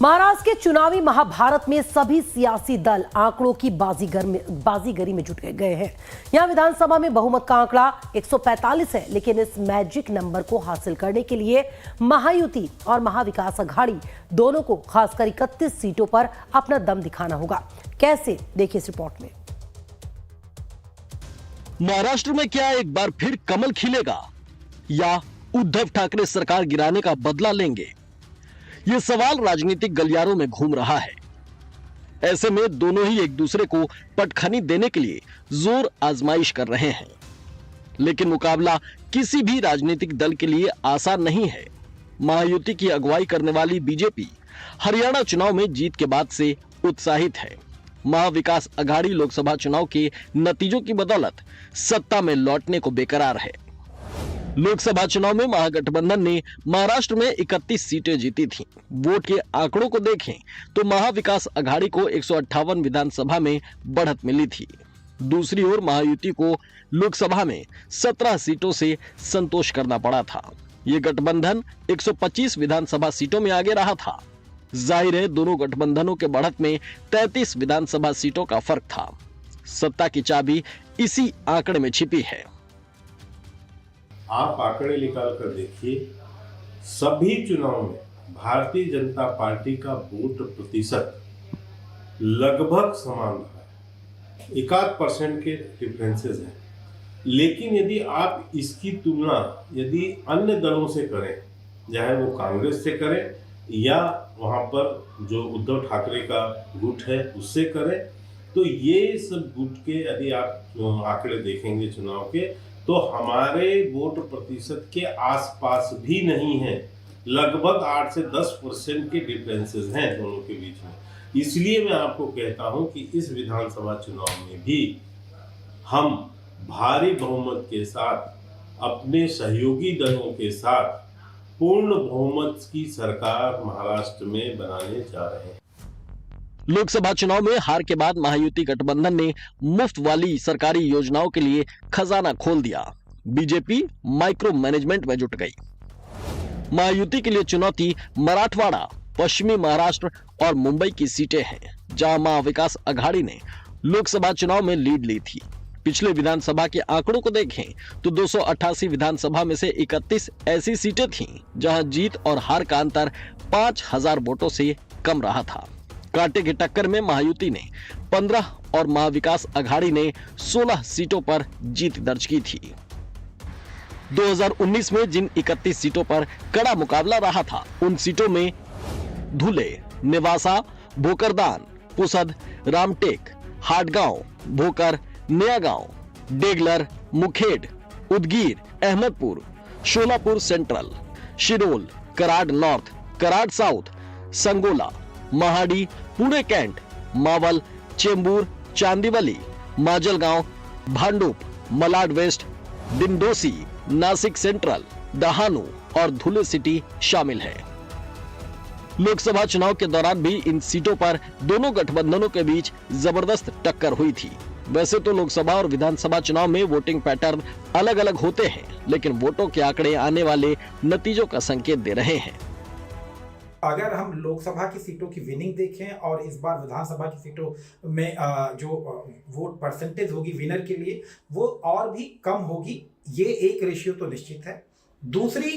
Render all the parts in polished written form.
महाराष्ट्र के चुनावी महाभारत में सभी सियासी दल आंकड़ों की बाजीगरी में जुट गए हैं। यहां विधानसभा में बहुमत का आंकड़ा 145 है, लेकिन इस मैजिक नंबर को हासिल करने के लिए महायुति और महाविकास अघाड़ी दोनों को खासकर 31 सीटों पर अपना दम दिखाना होगा। कैसे, देखिए इस रिपोर्ट में। महाराष्ट्र में क्या एक बार फिर कमल खिलेगा या उद्धव ठाकरे सरकार गिराने का बदला लेंगे? ये सवाल राजनीतिक गलियारों में घूम रहा है। ऐसे में दोनों ही एक दूसरे को पटखनी देने के लिए जोर आजमाइश कर रहे हैं, लेकिन मुकाबला किसी भी राजनीतिक दल के लिए आसान नहीं है। महायुति की अगुवाई करने वाली बीजेपी हरियाणा चुनाव में जीत के बाद से उत्साहित है। महाविकास अघाड़ी लोकसभा चुनाव के नतीजों की बदौलत सत्ता में लौटने को बेकरार है। लोकसभा चुनाव में महागठबंधन ने महाराष्ट्र में 31 सीटें जीती थीं। वोट के आंकड़ों को देखें तो महाविकास अघाड़ी को 158 विधानसभा में बढ़त मिली थी। दूसरी ओर महायुति को लोकसभा में 17 सीटों से संतोष करना पड़ा था। ये गठबंधन 125 विधानसभा सीटों में आगे रहा था। जाहिर है, दोनों गठबंधनों के बढ़त में 33 विधानसभा सीटों का फर्क था। सत्ता की चाबी इसी आंकड़े में छिपी है। आप आंकड़े निकाल कर देखिए, सभी चुनाव में भारतीय जनता पार्टी का वोट प्रतिशत लगभग समान रहा है। 1% के डिफरेंसेस हैं, लेकिन यदि आप इसकी तुलना यदि अन्य दलों से करें, चाहे वो कांग्रेस से करें या वहां पर जो उद्धव ठाकरे का गुट है उससे करें, तो ये सब गुट के यदि आप आंकड़े देखेंगे चुनाव के, तो हमारे वोट प्रतिशत के आसपास भी नहीं है। लगभग 8 से 10% के डिफरेंसेस हैं दोनों के बीच में। इसलिए मैं आपको कहता हूं कि इस विधानसभा चुनाव में भी हम भारी बहुमत के साथ अपने सहयोगी दलों के साथ पूर्ण बहुमत की सरकार महाराष्ट्र में बनाने जा रहे हैं। लोकसभा चुनाव में हार के बाद महायुति गठबंधन ने मुफ्त वाली सरकारी योजनाओं के लिए खजाना खोल दिया। बीजेपी माइक्रो मैनेजमेंट में जुट गई। महायुति के लिए चुनौती मराठवाड़ा, पश्चिमी महाराष्ट्र और मुंबई की सीटें हैं, जहां महाविकास अघाड़ी ने लोकसभा चुनाव में लीड ली थी। पिछले विधानसभा के आंकड़ों को देखें तो 288 विधानसभा में से 31 ऐसी सीटें थीं जहां जीत और हार का अंतर 5000 वोटों से कम रहा था। कांटे की टक्कर में महायुति ने 15 और महाविकास अघाड़ी ने 16 सीटों पर जीत दर्ज की थी। 2019 में जिन 31 सीटों पर कड़ा मुकाबला रहा था, उन सीटों में धुले, Nevasa, Bhokardan, Pusad, Ramtek, Hatgaon, Bhokar, Naya Gaon, Deglur, Mukhed, Udgir, Ahmadpur, Solapur central, Shirol, Karad north, Karad south, Sangola, Mahadi, Pune cantt, Maval, Chembur, Chandivali, Majalgaon, Bhandup, Malad west, Dindoshi, Nashik central, Dahanu और धुले सिटी शामिल है। लोकसभा चुनाव के दौरान भी इन सीटों पर दोनों गठबंधनों के बीच जबरदस्त टक्कर हुई थी। वैसे तो लोकसभा और विधानसभा चुनाव में वोटिंग पैटर्न अलग अलग होते हैं, लेकिन वोटों के आंकड़े आने वाले नतीजों का संकेत दे रहे हैं। अगर हम लोकसभा की सीटों की विनिंग देखें और इस बार विधानसभा की सीटों में जो वोट परसेंटेज होगी विनर के लिए, वो और भी कम होगी। ये एक रेशियो तो निश्चित है। दूसरी,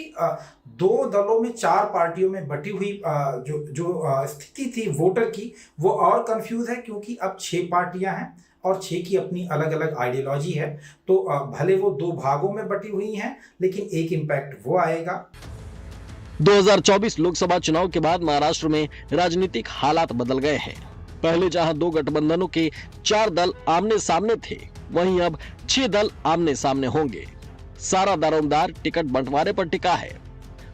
दो दलों में 4 पार्टियों में बटी हुई जो स्थिति थी वोटर की, वो और कंफ्यूज है, क्योंकि अब 6 पार्टियां हैं और 6 की अपनी अलग अलग आइडियोलॉजी है। तो भले वो 2 भागों में बटी हुई हैं, लेकिन एक इम्पैक्ट वो आएगा। 2024 लोकसभा चुनाव के बाद महाराष्ट्र में राजनीतिक हालात बदल गए हैं। पहले जहां 2 गठबंधनों के 4 दल आमने सामने थे, वहीं अब 6 दल आमने सामने होंगे। सारा दारोमदार टिकट बंटवारे पर टिका है।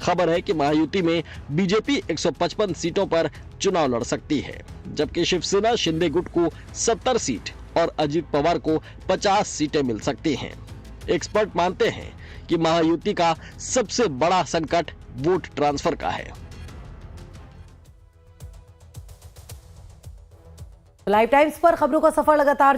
खबर है कि महायुति में बीजेपी 155 सीटों पर चुनाव लड़ सकती है, जबकि शिवसेना शिंदे गुट को 70 सीट और अजित पवार को 50 सीटें मिल सकती हैं। एक्सपर्ट मानते हैं कि महायुति का सबसे बड़ा संकट वोट ट्रांसफर का है। लाइव टाइम्स पर खबरों का सफर लगातार